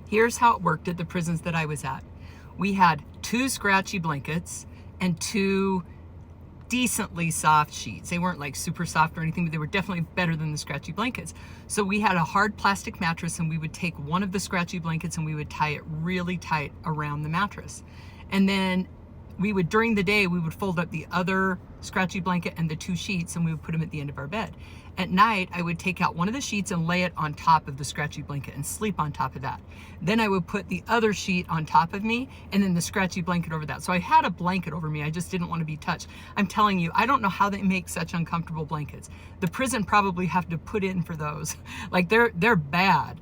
Here's how it worked at the prisons that I was at. We had 2 scratchy blankets and 2 decently soft sheets. They weren't like super soft or anything, but they were definitely better than the scratchy blankets. So we had a hard plastic mattress, and we would take one of the scratchy blankets and we would tie it really tight around the mattress. And then we would, during the day, we would fold up the other scratchy blanket and the 2 sheets, and we would put them at the end of our bed. At night, I would take out one of the sheets and lay it on top of the scratchy blanket and sleep on top of that. Then I would put the other sheet on top of me and then the scratchy blanket over that. So I had a blanket over me. I just didn't want to be touched. I'm telling you, I don't know how they make such uncomfortable blankets. The prison probably have to put in for those. Like they're bad.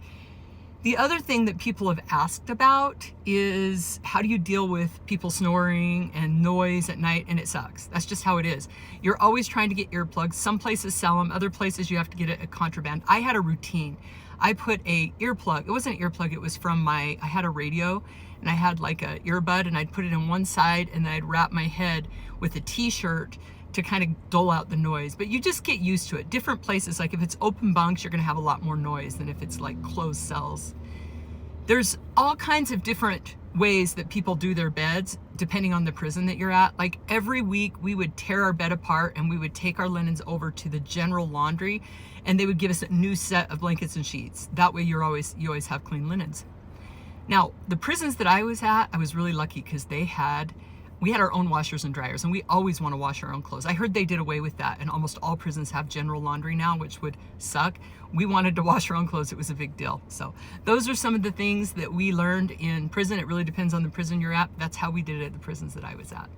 The other thing that people have asked about is, how do you deal with people snoring and noise at night? And it sucks. That's just how it is. You're always trying to get earplugs. Some places sell them. Other places you have to get it at contraband. I had a routine. I put a earplug. It wasn't an earplug. It was from I had a radio, and I had like a earbud, and I'd put it in one side, and then I'd wrap my head with a t-shirt to kind of dull out the noise. But you just get used to it. Different places, like if it's open bunks, you're gonna have a lot more noise than if it's like closed cells. There's all kinds of different ways that people do their beds depending on the prison that you're at. Like every week we would tear our bed apart and we would take our linens over to the general laundry, and they would give us a new set of blankets and sheets. That way you always have clean linens. Now, the prisons that I was at, I was really lucky because we had our own washers and dryers, and we always want to wash our own clothes. I heard they did away with that, and almost all prisons have general laundry now, which would suck. We wanted to wash our own clothes. It was a big deal. So those are some of the things that we learned in prison. It really depends on the prison you're at. That's how we did it at the prisons that I was at.